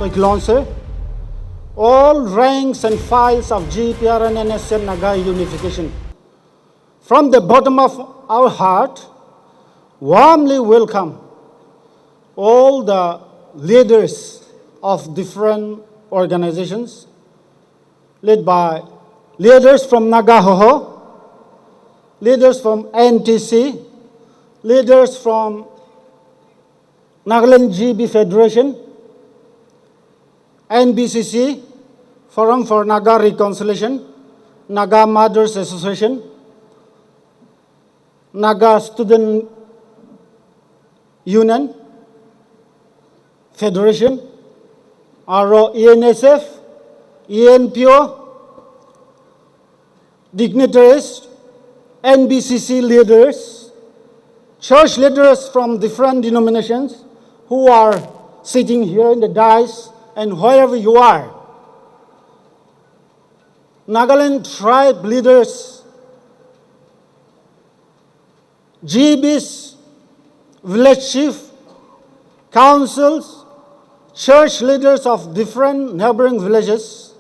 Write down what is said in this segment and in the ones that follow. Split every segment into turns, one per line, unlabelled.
Ato Kilonser, all ranks and files of GPRN and NSCN Naga Unification. From the bottom of our heart, warmly welcome all the leaders of different organizations, led by leaders from Nagahoho, leaders from NTC, leaders from Nagaland GB Federation, NBCC, Forum for Naga Reconciliation, Naga Martyrs Association, Naga Student Union, Federation, RO ENSF, ENPO, dignitaries, NBCC leaders, church leaders from different denominations who are sitting here in the dais and wherever you are. Nagaland tribe leaders, GBs, village chief, councils, church leaders of different neighboring villages,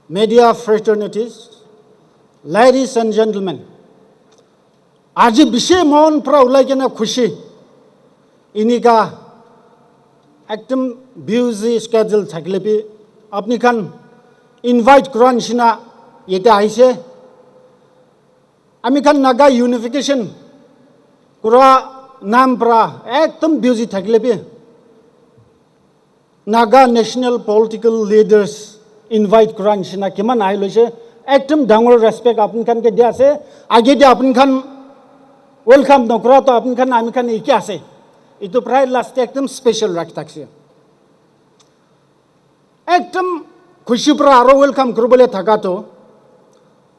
media fraternities, ladies and gentlemen. Aji bishe mon pra ulaikena khushi. Inika ekdam busy schedule thaklepi apni khan invite kuran shina yete aise. Ami khan Naga Unification kura nam pra ekdam busy thaklepi Naga national political leaders invite kuran shina kiman ai loise ekdam dangor respect apni khan ke dia ase age dia apni khan welcome nokra to apni khan ami khan iki ase itu pray last ekdam special raktakse ekdam khushi pra aro welcome kurubole thakato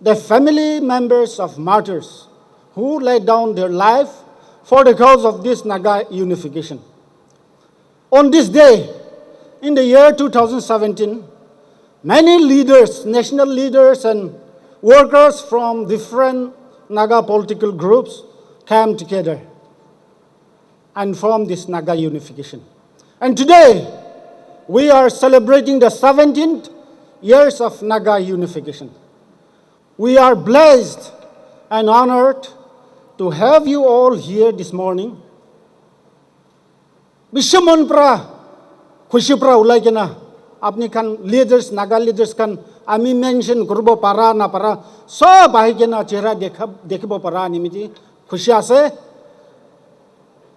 the family members of martyrs who laid down their life for the cause of this Naga unification. On this day in the year 2017, many leaders, national leaders and workers from different Naga political groups came together and formed this Naga unification. And today, we are celebrating the 17th years of Naga unification. We are blessed and honored to have you all here this morning. Bishamon pra, khushi pra ulai kena, apni kan leaders, Naga leaders kan, ami mention kurbo para na para, so bahi kena chehra dekhibo para nimiti, khushi ase.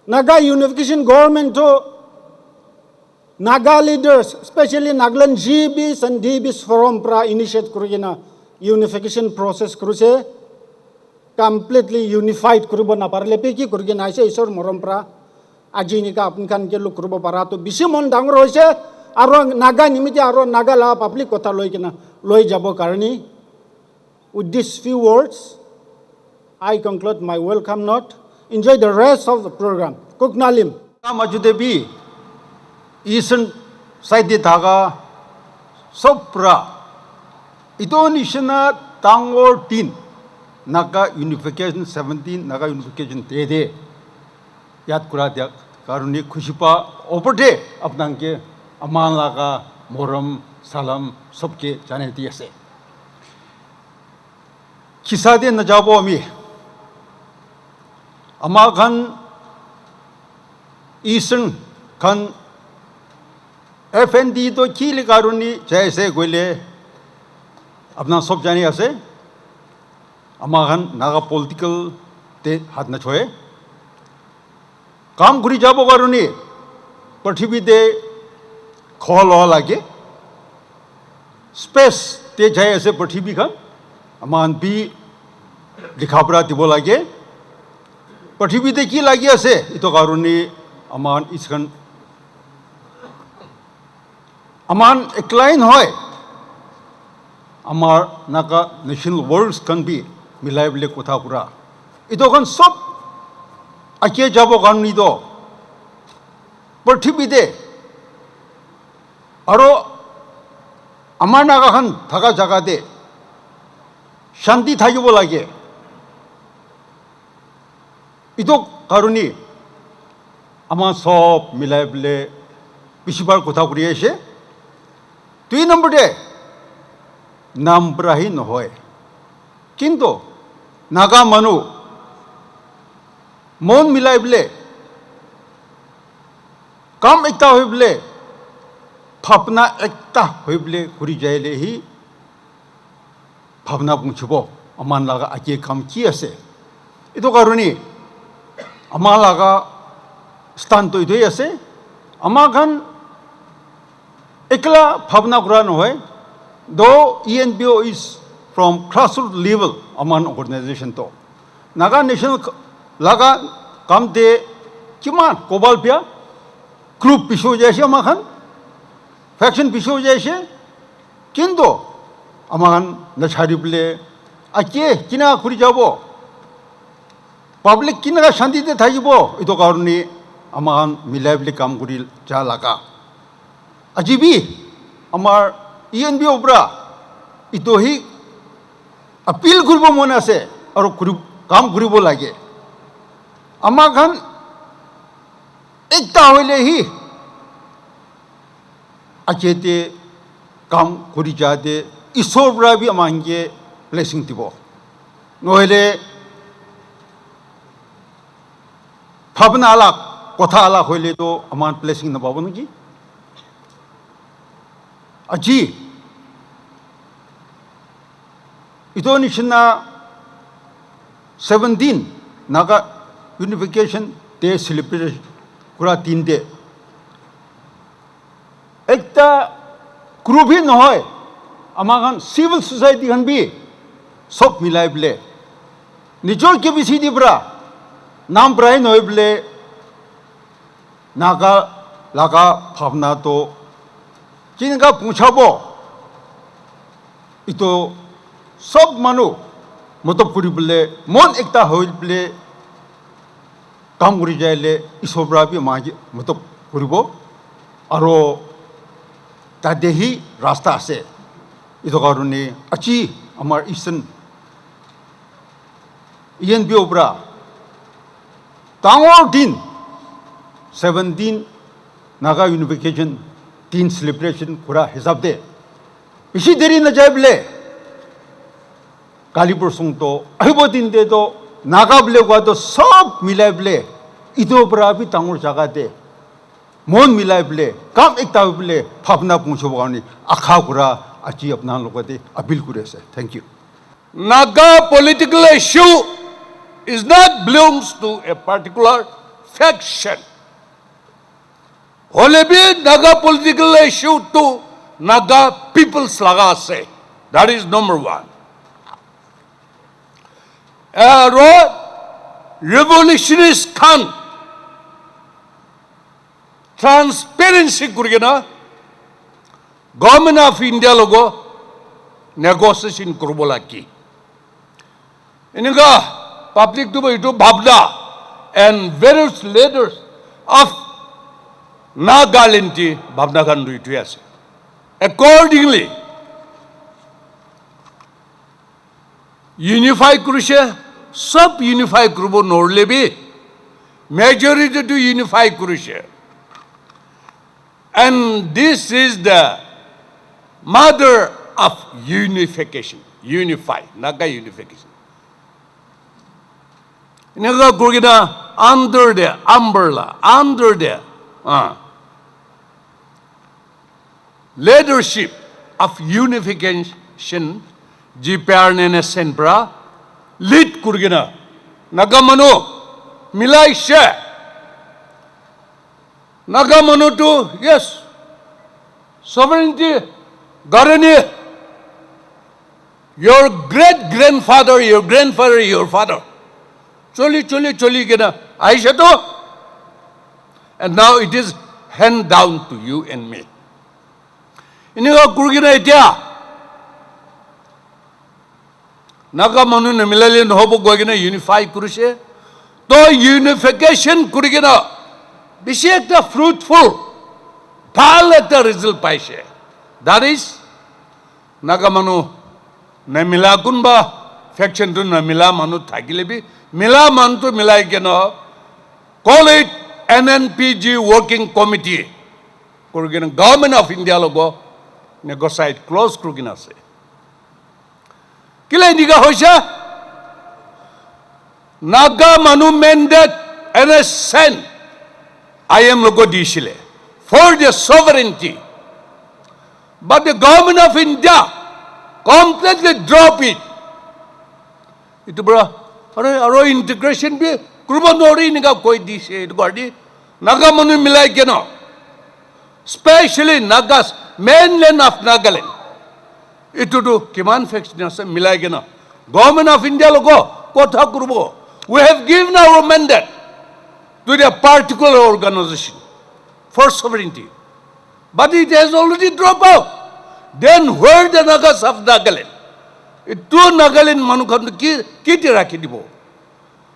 Naga unification government to Naga leaders, especially Nagaland GBs and DBs forum pra initiate kurigena unification process kuruse, completely unified kurubo na parle peki kurigena aise isor morom pra aji nika apni kan ke lu kurubo para to bisimon dangor hoise aro Naga nimiti aro Naga la public kotha loi kena loi jabo karani. With these few words, I conclude my welcome note. Enjoy the rest of the program. Kuknalim.
Majudebi, Eastern side Daga, Sopra, Idonishana Tangor Tin, Naga Unification 17th Naga Unification Tede, Yat Kuradia, Karuni Kushipa, Operte, Abdanke, Aman Laga, Moram, Salam, Sopke, Janetiase. Kisade Najabo mi. Amakan Eastern kan FND to Kili Karuni, Jaise Gwele, Abna Sob Jani Ase, Amakan Naga political te Hadna Choe, Kam Guri Jabo Karuni, Partibi de Kholo Lage, Space te Jaise Partibi kan, Aman B Likabra Tibolage. Partibite ki lagi ase ito karuni aman iskan aman ekline hoy amar Naga national words can be milaible kotha pura ito kan sob ake jabo karuni do partibite aro amar Naga kan thaga jaga de shanti thagibo lage ito karuni ama sob milaible বেছিভাগ কথা কৰি আছে 2 নম্বৰতে নাম পৰাহি নহয় কিন্তু নাগা মানুহ মন মিলাই পেলাই কাম একটা হৈ পেলাই ভাৱনা একটা হৈ পেলাই ঘূৰি যাইলেহি ভাৱনা পहुঁচিব আমাৰ লগা আজি কাম কি আছে এইটো কাৰণে আমাৰ লগা স্থানটো এইটোৱেই আছে আমাৰ খান একলা ভাৱনা কৰা নহয় though ENPO is from grassroots level among organization to Naga national laga kamte kiman kobal pia group piso jaise amakan faction piso jaise kinto amakan na chari ble ake kina khuri jabo public kina shanti te thajibo ito karone amakan milai ble kam kuri ja laga ajibi amar ENB opera ito hi appeal কৰিব মন আছে আৰু কাম কৰিব লাগে আমাৰ খান একটা হইলেহি আজেতে কাম কৰি যাতে ঈশ্বৰ পৰা বি আমাকে ব্লেসিং দিব নহলে ভাৱনা আলাক কথা আলাক হইলে তো আমাৰ ব্লেসিং নাপাব নেকি আজি ito nisina 17 Naga Unification Day celebration kura 3 day ekta group hi nohoy amagan civil society han bi sob milai ble nijor ke bisi dibra nam prai noi ble naga laga bhavna to kinga puchabo ito সব মানুহ মতব কৰি বলে মন একটা হৈ বলে কাম কৰি যাইলে ঈশ্বৰ পৰা বি মতব কৰিব আৰু তাদেহি ৰাস্তা আছে এইটো কাৰণে আজি আমাৰ ইষ্টন ENPO পৰা ডাঙৰ দিন 17 Naga Unification দিন celebration কৰা হিচাপ দে বেছি দেৰি নাযায় বলে কালিপুর সংতো আহিব দিন দে তো নাগা বলে তো সব মিলাই বলে ইটো পরাবি তাঙুর জায়গাতে মন মিলাই বলে কাম একটা বলে ভাবনা পৌঁছব কাৰণে আশা কৰা আজি আপনার লগতে আপিল করে আছে thank you
Naga political issue is not belongs to a particular faction. Hole bhi Naga political issue to Naga people's laga ase. That is number one. Revolutionist Khan transparency kurigena government of India logo negotiation kurbola ki ininga public to ito bhabda and various leaders of Nagaland bhabna Khan ito ase accordingly unify kurushe sab unify kurubo norle bi majority to unify kurushe and this is the mother of unification unify Naga unification Naga kurgina under the umbrella under the leadership of unification GPRN NSCN bra lead kurgina nagamano milai she nagamano to yes sovereignty garani your great grandfather your grandfather your father choli gena aisha to and now it is hand down to you and me iniga kurgina etia Naga manu ne milali nohobo goigena unify kurushe to unification kurigena bishi ekta fruitful bhal ekta result paise that is Naga manu ne mila kunba faction to ne mila manu thakile bi mila man to milai kena call it NNPG working committee kurigina government of India logo negotiate close kurigina ase. Kila indiga hoisha Naga manu mandate NSCN IM logo disile for their sovereignty. But the government of India completely drop it. Itu bro, aro integration be kurban nori niga koi dise itu gardi Naga manu milai kena, especially Nagas mainland of Nagaland. Itu tu kiman faction ase milai kena. Government of India logo kotha kurbo. We have given our mandate to a particular organization for sovereignty, but it has already dropped out. Then where the Nagas of Nagaland? Itu Nagaland manukan kiti rakhi dibo.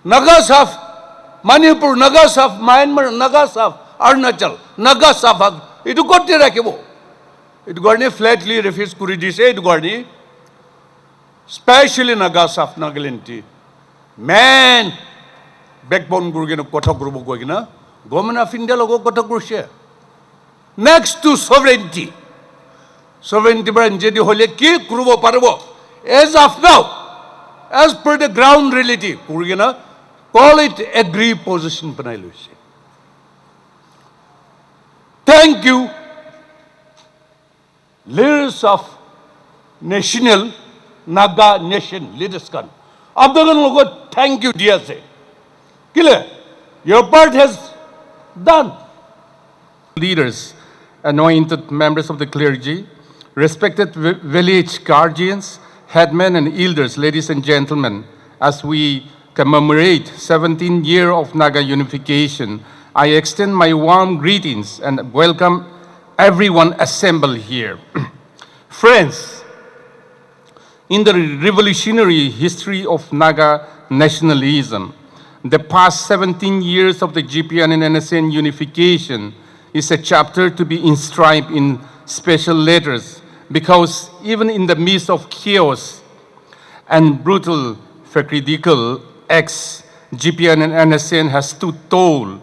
Nagas of Manipur, Nagas of Myanmar, Nagas of Arunachal, Nagas of itu kote rakhibo. Itu garni flatly refuse kuri dise itu garni, especially Nagas of Nagaland. Man, backbone gurugena kotha gurubo goigena, government of India logo kotha gurushe. Next to sovereignty. Sovereignty brand jedi hole ki kurubo parbo. As of now, as per the ground reality, kurigena call it agree position banailu se. Thank you, leaders of national Naga nation leaders kan. Abdagan logo thank you dear say. Kile, your part has done.
Leaders, anointed members of the clergy, respected village guardians, headmen and elders, ladies and gentlemen, as we commemorate 17th year of Naga Unification, I extend my warm greetings and welcome everyone assembled here. Friends, in the revolutionary history of Naga nationalism, the past 17 years of the GPRN and NSCN unification is a chapter to be inscribed in special letters, because even in the midst of chaos and brutal facridical acts, GPRN and NSCN has stood tall,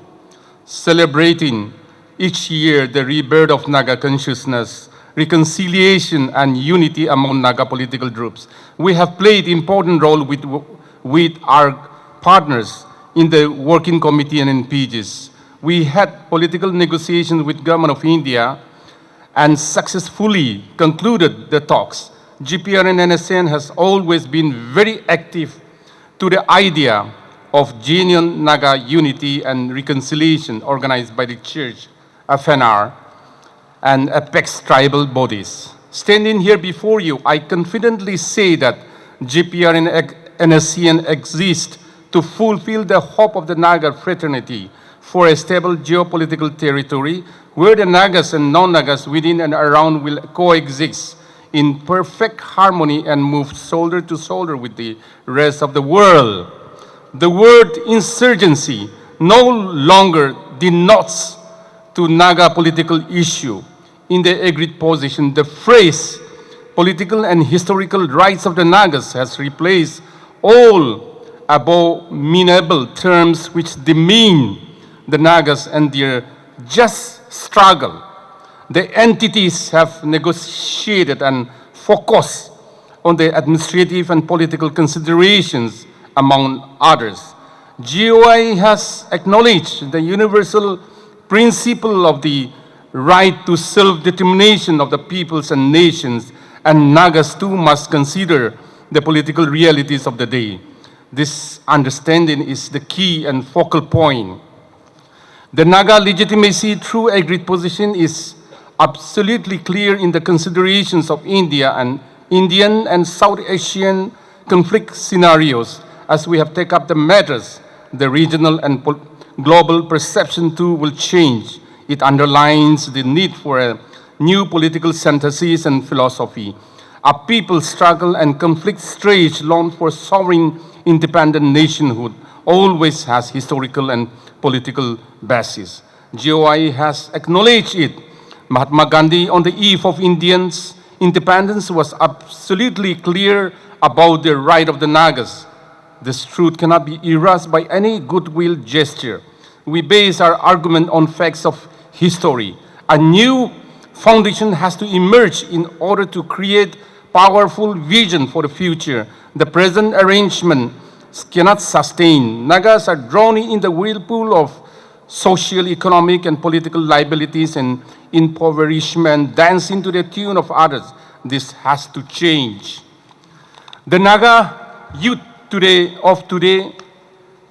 celebrating each year the rebirth of Naga consciousness, reconciliation and unity among Naga political groups. We have played important role with our partners in the working committee and in PGs. We had political negotiations with government of India and successfully concluded the talks. GPRN and NSCN has always been very active to the idea of genuine Naga unity and reconciliation organized by the Church, FNR, and apex tribal bodies. Standing here before you, I confidently say that GPRN and NSCN exist to fulfill the hope of the Naga fraternity for a stable geopolitical territory where the Nagas and non-Nagas within and around will coexist in perfect harmony and move shoulder to shoulder with the rest of the world. The word insurgency no longer denotes to Naga political issue. In the agreed position, the phrase political and historical rights of the Nagas has replaced all abominable terms which demean the Nagas and their just struggle. The entities have negotiated and focused on the administrative and political considerations, among others. GOI has acknowledged the universal principle of the right to self-determination of the peoples and nations, and Nagas too must consider the political realities of the day. This understanding is the key and focal point. The Naga legitimacy through agreed position is absolutely clear in the considerations of India and Indian and South Asian conflict scenarios. As we have taken up the matters, the regional and global perception too will change. It underlines the need for a new political synthesis and philosophy. A people struggle and conflict stage long for sovereign independent nationhood always has historical and political basis. GOI has acknowledged it. Mahatma Gandhi, on the eve of Indians' independence, was absolutely clear about the right of the Nagas. This truth cannot be erased by any goodwill gesture. We base our argument on facts of history. A new foundation has to emerge in order to create powerful vision for the future. The present arrangement cannot sustain. Nagas are drawn in the whirlpool of social, economic, and political liabilities and impoverishment, dancing to the tune of others. This has to change. The Naga youth today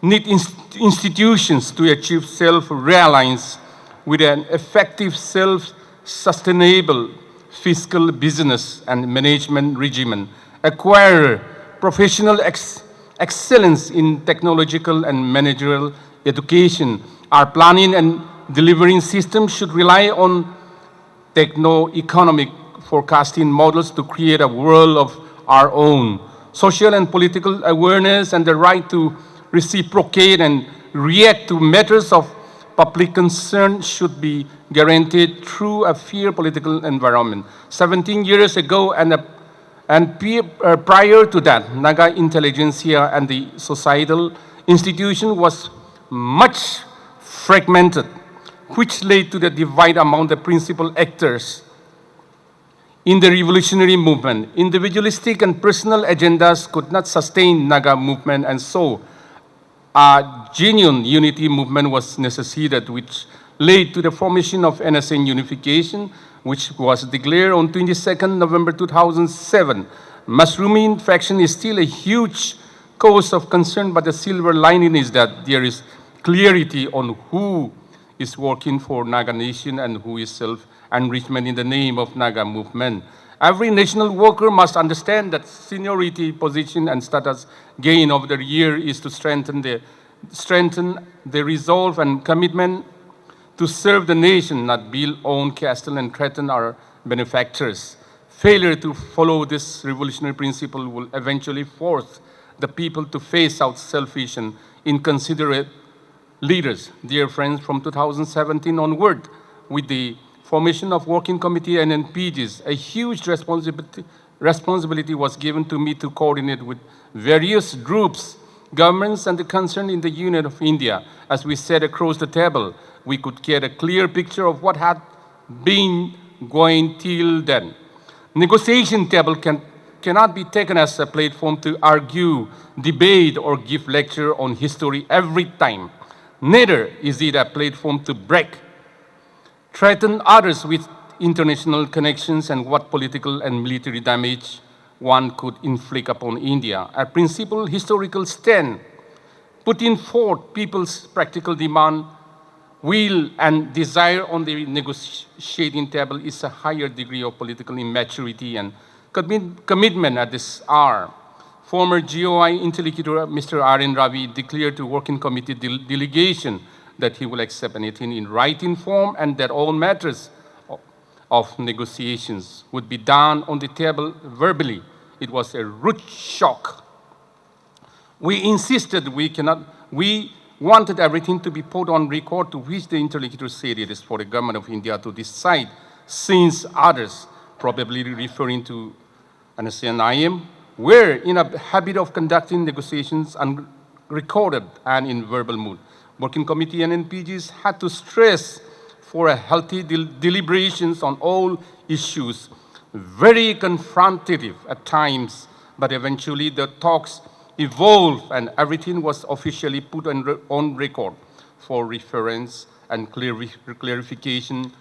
need institutions to achieve self-reliance with an effective self-sustainable fiscal business and management regimen, acquire professional excellence in technological and managerial education. Our planning and delivering systems should rely on techno-economic forecasting models to create a world of our own. Social and political awareness and the right to reciprocate and react to matters of public concern should be guaranteed through a fair political environment. 17 years ago and prior to that, Naga intelligentsia and the societal institution was much fragmented, which led to the divide among the principal actors in the revolutionary movement. Individualistic and personal agendas could not sustain Naga movement, and so a genuine unity movement was necessitated, which led to the formation of NSCN Unification, which was declared on 22nd November 2007. Mushrooming faction is still a huge cause of concern, but the silver lining is that there is clarity on who is working for Naga Nation and who is self-enrichment in the name of Naga movement. Every national worker must understand that seniority, position, and status gain over the year is to strengthen the resolve and commitment to serve the nation, not build own castle and threaten our benefactors. Failure to follow this revolutionary principle will eventually force the people to face out selfish and inconsiderate leaders. Dear friends, from 2017 onward, with the formation of working committee and NPGs, a huge responsibility was given to me to coordinate with various groups, governments, and the concerned in the Union of India. As we sat across the table, we could get a clear picture of what had been going till then. Negotiation table cannot be taken as a platform to argue, debate, or give lecture on history every time. Neither is it a platform to break, threaten others with international connections and what political and military damage one could inflict upon India. A principled historical stand, putting forth people's practical demand, will, and desire on the negotiating table is a higher degree of political immaturity and commitment at this hour. Former GOI interlocutor Mr. R.N. Ravi declared to working committee delegation that he will accept anything in writing form and that all matters of negotiations would be done on the table verbally. It was a rude shock. We insisted we wanted everything to be put on record, to which the interlocutor said it is for the government of India to decide, since others, probably referring to NSCN, were in a habit of conducting negotiations unrecorded and in verbal mood. Working committee and NPGs had to stress for a healthy deliberations on all issues, very confrontative at times, but eventually the talks evolved and everything was officially put on record for reference and clarification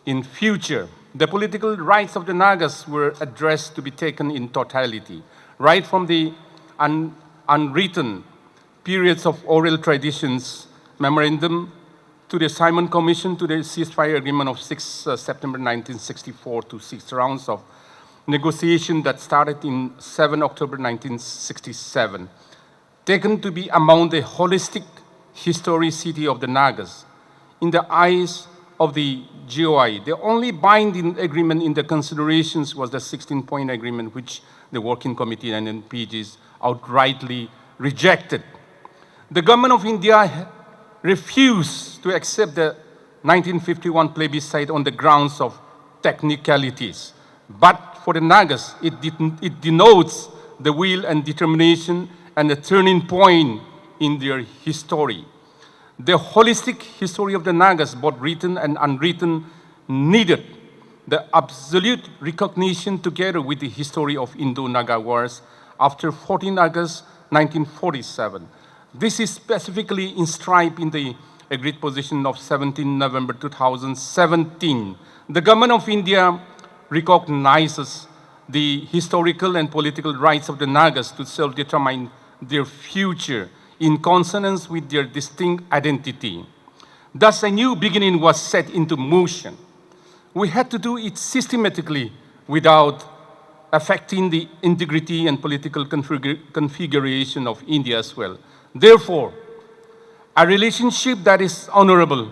in future. The political rights of the Nagas were addressed to be taken in totality, right from the unwritten periods of oral traditions, memorandum, to the Simon Commission, to the ceasefire agreement of 6 September 1964, to 6 rounds of negotiation that started in 7 October 1967, taken to be among the holistic historicity of the Nagas. In the eyes of the GOI, the only binding agreement in the considerations was the 16-point agreement, which the Working Committee and NPGs outrightly rejected. The government of India refused to accept the 1951 plebiscite on the grounds of technicalities. But for the Nagas, it denotes the will and determination and a turning point in their history. The holistic history of the Nagas, both written and unwritten, needed the absolute recognition together with the history of Indo-Naga wars after 14 August 1947. This is specifically inscribed in the agreed position of 17 November 2017. The government of India recognizes the historical and political rights of the Nagas to self-determine their future in consonance with their distinct identity. Thus, a new beginning was set into motion. We had to do it systematically without affecting the integrity and political configuration of India as well. Therefore, a relationship that is honorable,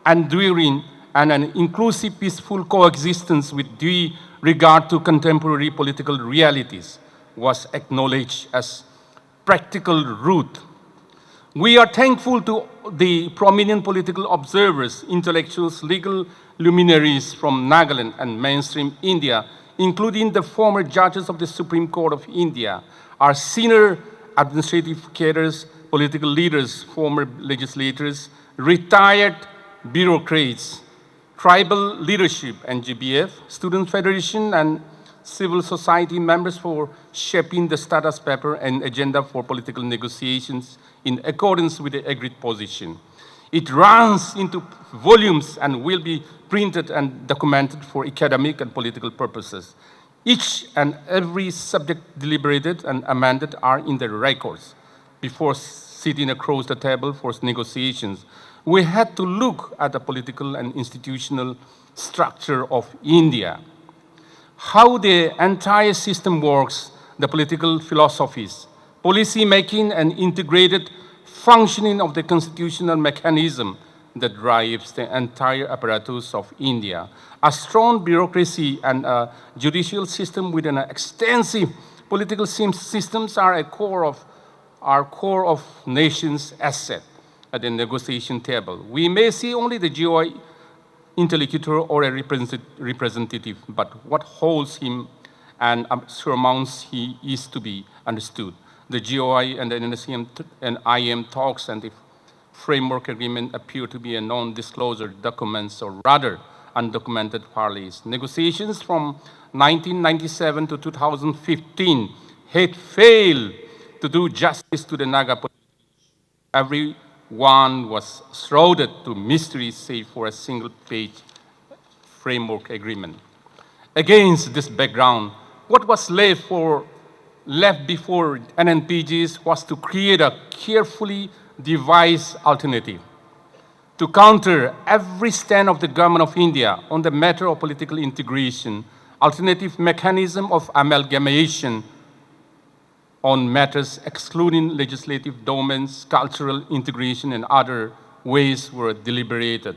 enduring, and an inclusive, peaceful coexistence with due regard to contemporary political realities was acknowledged as practical route. We are thankful to the prominent political observers, intellectuals, legal luminaries from Nagaland and mainstream India, including the former judges of the Supreme Court of India, our senior administrative cadres, political leaders, former legislators, retired bureaucrats, tribal leadership, NGBF, Student Federation, and civil society members for shaping the status paper and agenda for political negotiations in accordance with the agreed position. It runs into volumes and will be printed and documented for academic and political purposes. Each and every subject deliberated and amended are in the records. Before sitting across the table for negotiations, we had to look at the political and institutional structure of India, how the entire system works, the political philosophies, policy making, and integrated functioning of the constitutional mechanism that drives the entire apparatus of India. A strong bureaucracy and a judicial system with an extensive political systems are a core of nation's asset at the negotiation table. We may see only the GOI interlocutor or a representative, but what holds him and surmounts he is to be understood. The GOI and the NSCN and IM talks and the framework agreement appear to be a non-disclosure documents, or rather undocumented parleys. Negotiations from 1997 to 2015 had failed to do justice to the Naga population. Everyone was shrouded to mystery save for a single-page framework agreement. Against this background, what was left before NNPGs was to create a carefully devised alternative to counter every stand of the government of India on the matter of political integration, alternative mechanism of amalgamation on matters excluding legislative domains, cultural integration, and other ways were deliberated.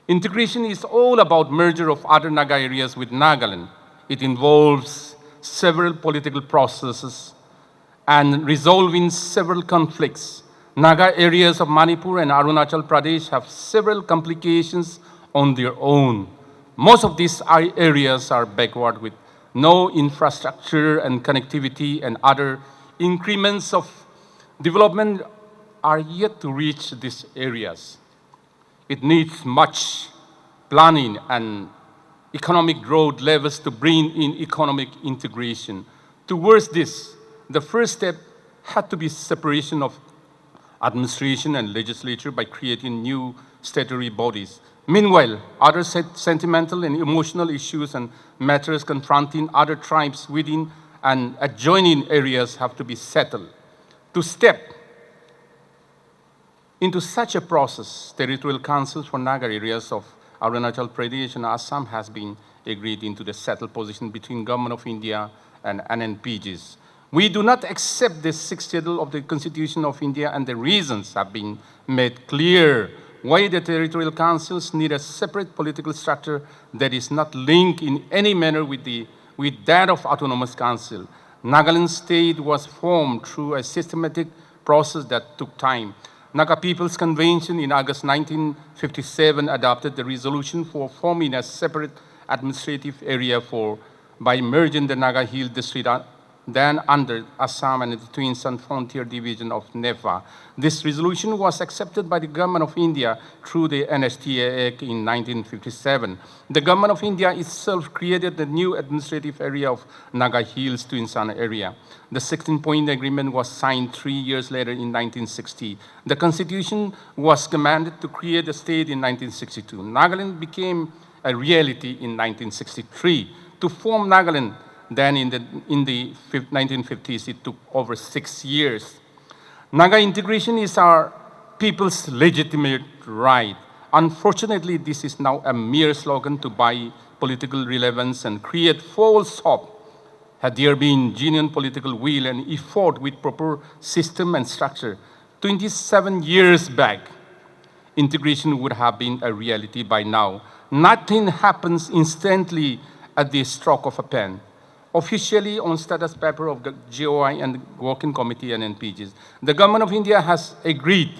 Integration is all about merger of other Naga areas with Nagaland. It involves several political processes and resolving several conflicts. Naga areas of Manipur and Arunachal Pradesh have several complications on their own. Most of these areas are backward with no infrastructure and connectivity, and other increments of development are yet to reach these areas. It needs much planning and economic growth levels to bring in economic integration. Towards this, the first step had to be separation of administration and legislature by creating new statutory bodies. Meanwhile, other sentimental and emotional issues and matters confronting other tribes within and adjoining areas have to be settled. To step into such a process, territorial councils for Naga areas of Arunachal Pradesh and Assam has been agreed into the settled position between Government of India and NNPGs. We do not accept the sixth schedule of the Constitution of India, and the reasons have been made clear why the territorial councils need a separate political structure that is not linked in any manner with that of autonomous council. Nagaland state was formed through a systematic process that took time. Naga People's Convention in August 1957 adopted the resolution for forming a separate administrative area by merging the Naga Hill district then under Assam and the Twin Sun Frontier Division of NEFA. This resolution was accepted by the Government of India through the NSCN Act in 1957. The Government of India itself created the new administrative area of Naga Hills Twin Sun area. The 16-point agreement was signed 3 years later in 1960. The Constitution was commanded to create a state in 1962. Nagaland became a reality in 1963. To form Nagaland, then in the 1950s, it took over 6 years. Naga integration is our people's legitimate right. Unfortunately, this is now a mere slogan to buy political relevance and create false hope. Had there been genuine political will and effort with proper system and structure, 27 years back, integration would have been a reality by now. Nothing happens instantly at the stroke of a pen. Officially on status paper of the GOI and the Working Committee and NPGs, the Government of India has agreed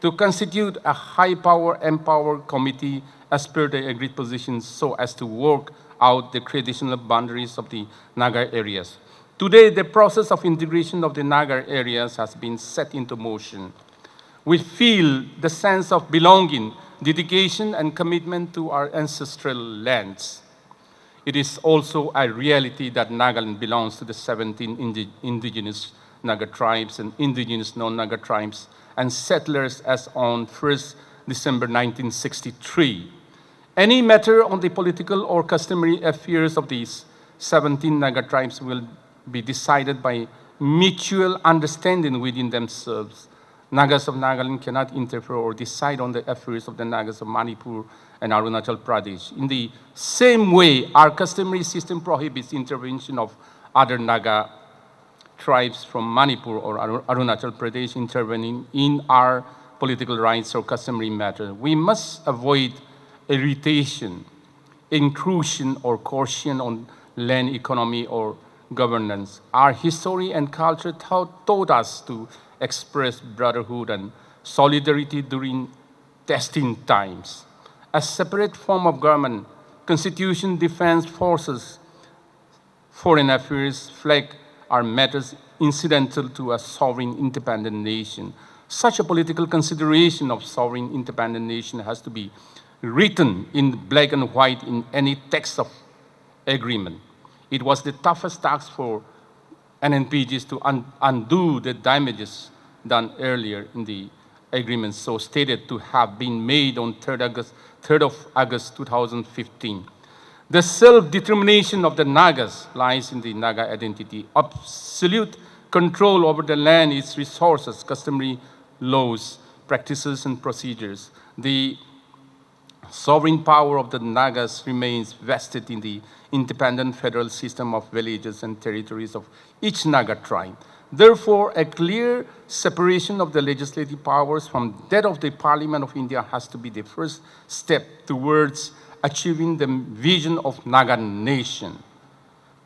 to constitute a high-power, empowered committee as per the agreed positions so as to work out the traditional boundaries of the Naga areas. Today, the process of integration of the Naga areas has been set into motion. We feel the sense of belonging, dedication, and commitment to our ancestral lands. It is also a reality that Nagaland belongs to the 17 indigenous Naga tribes and indigenous non-Naga tribes and settlers as on 1st December 1963. Any matter on the political or customary affairs of these 17 Naga tribes will be decided by mutual understanding within themselves. Nagas of Nagaland cannot interfere or decide on the affairs of the Nagas of Manipur and Arunachal Pradesh. In the same way, our customary system prohibits intervention of other Naga tribes from Manipur or Arunachal Pradesh intervening in our political rights or customary matters. We must avoid irritation, intrusion, or coercion on land economy or governance. Our history and culture taught us to express brotherhood and solidarity during testing times. A separate form of government, constitution, defense forces, foreign affairs, flag are matters incidental to a sovereign independent nation. Such a political consideration of sovereign independent nation has to be written in black and white in any text of agreement. It was the toughest task for NNPGs to undo the damages done earlier in the agreement, so stated to have been made on 3rd of August 2015. The self-determination of the Nagas lies in the Naga identity. Absolute control over the land, its resources, customary laws, practices, and procedures. The sovereign power of the Nagas remains vested in the independent federal system of villages and territories of each Naga tribe. Therefore, a clear separation of the legislative powers from that of the Parliament of India has to be the first step towards achieving the vision of Naga nation.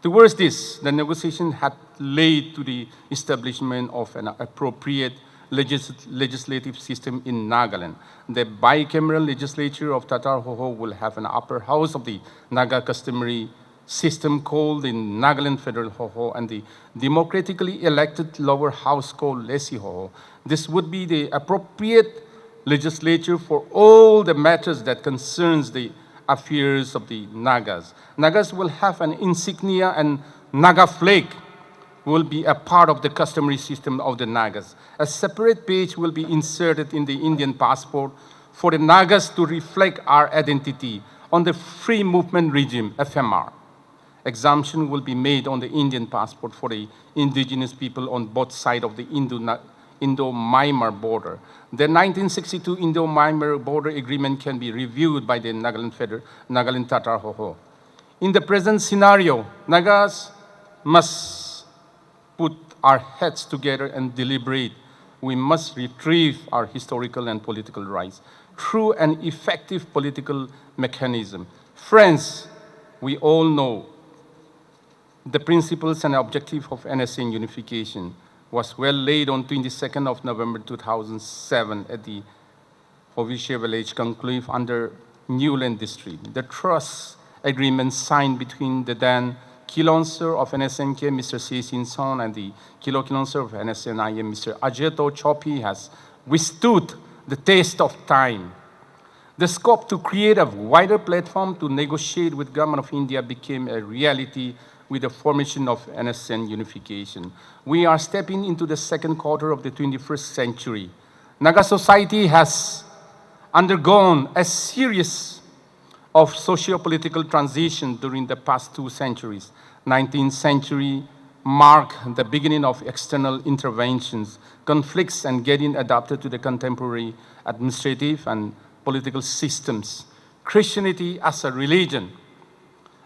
Towards this, the negotiation had led to the establishment of an appropriate legislative system in Nagaland. The bicameral legislature of Tatar Hoho will have an upper house of the Naga customary system called the Nagaland Federal Hoho and the democratically elected lower house called Lesi Hoho. This would be the appropriate legislature for all the matters that concerns the affairs of the Nagas. Nagas will have an insignia and Naga flag will be a part of the customary system of the Nagas. A separate page will be inserted in the Indian passport for the Nagas to reflect our identity on the free movement regime, FMR. Exemption will be made on the Indian passport for the indigenous people on both sides of the Indo-Myanmar border. The 1962 Indo-Myanmar border agreement can be reviewed by the Nagaland Tatar Hoho. In the present scenario, Nagas must put our heads together and deliberate. We must retrieve our historical and political rights through an effective political mechanism. Friends, we all know the principles and objective of NSCN unification was well laid on 22nd of November 2007 at the Hovishe village conclave under Newland district. The trust agreement signed between the then Kilonser of NSNK, Mr. Sin Son, and the Kilo Kilonser of NSNIM, Mr. Ajeto Chopi, has withstood the test of time. The scope to create a wider platform to negotiate with government of India became a reality with the formation of NSCN unification. We are stepping into the second quarter of the 21st century. Naga society has undergone a series of socio-political transition during the past 2 centuries. 19th century marked the beginning of external interventions, conflicts, and getting adapted to the contemporary administrative and political systems. Christianity as a religion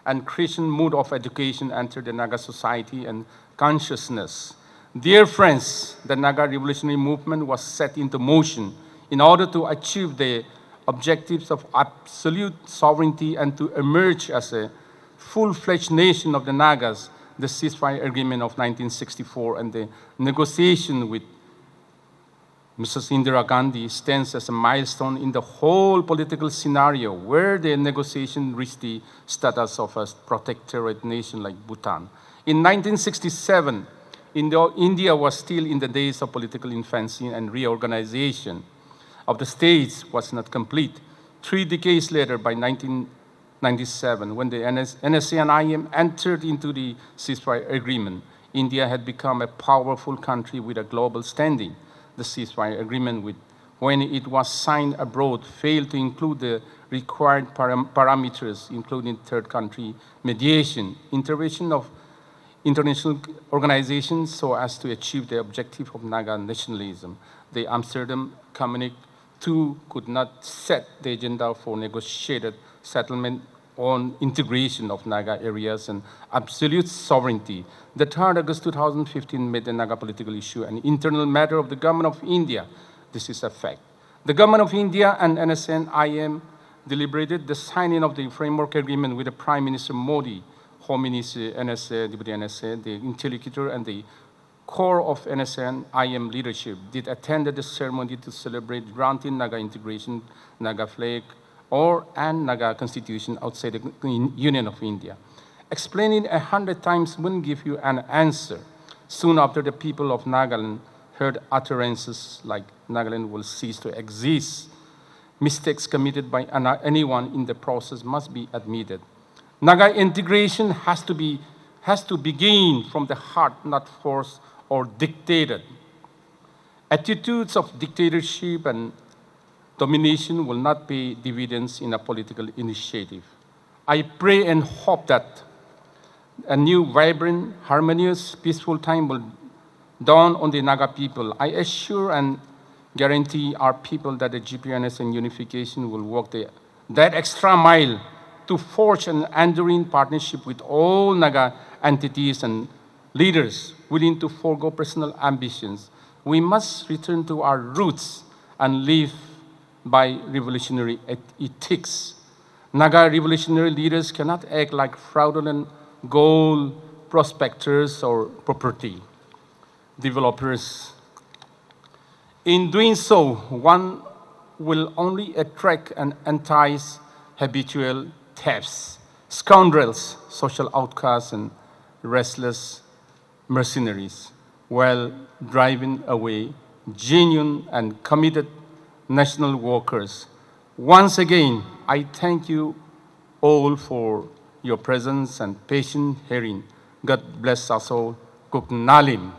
and Christian mode of education entered the Naga society and consciousness. Dear friends, the Naga revolutionary movement was set into motion in order to achieve the objectives of absolute sovereignty and to emerge as a full-fledged nation of the Nagas. The ceasefire agreement of 1964 and the negotiation with Mrs. Indira Gandhi stands as a milestone in the whole political scenario where the negotiation reached the status of a protectorate nation like Bhutan. In 1967, India was still in the days of political infancy and reorganization of the states was not complete. 3 decades later, by 1997, when the NSCN entered into the ceasefire agreement, India had become a powerful country with a global standing. The ceasefire agreement, when it was signed abroad, failed to include the required parameters, including third country mediation, intervention of international organizations so as to achieve the objective of Naga nationalism. The Amsterdam Communique too could not set the agenda for negotiated settlement on integration of Naga areas and absolute sovereignty. The 3rd August 2015 made the Naga political issue an internal matter of the government of India. This is a fact. The government of India and NSCN deliberated the signing of the framework agreement with the Prime Minister Modi, Home Minister, NSA, Deputy NSA, the interlocutor, and the core of NSCN leadership did attend the ceremony to celebrate granting Naga integration, Naga flag, and Naga constitution outside the Union of India. Explaining 100 times wouldn't give you an answer. Soon after, the people of Nagaland heard utterances like Nagaland will cease to exist. Mistakes committed by anyone in the process must be admitted. Naga integration has to begin from the heart, not forced or dictated. Attitudes of dictatorship and domination will not pay dividends in a political initiative. I pray and hope that a new, vibrant, harmonious, peaceful time will dawn on the Naga people. I assure and guarantee our people that the GPRN and unification will walk that extra mile to forge an enduring partnership with all Naga entities and leaders willing to forego personal ambitions. We must return to our roots and live by revolutionary ethics. Naga revolutionary leaders cannot act like fraudulent gold prospectors or property developers. In doing so, one will only attract and entice habitual thefts, scoundrels, social outcasts, and restless mercenaries, while driving away genuine and committed national workers. Once again, I thank you all for your presence and patient hearing. God bless us all. Kuk Nalim.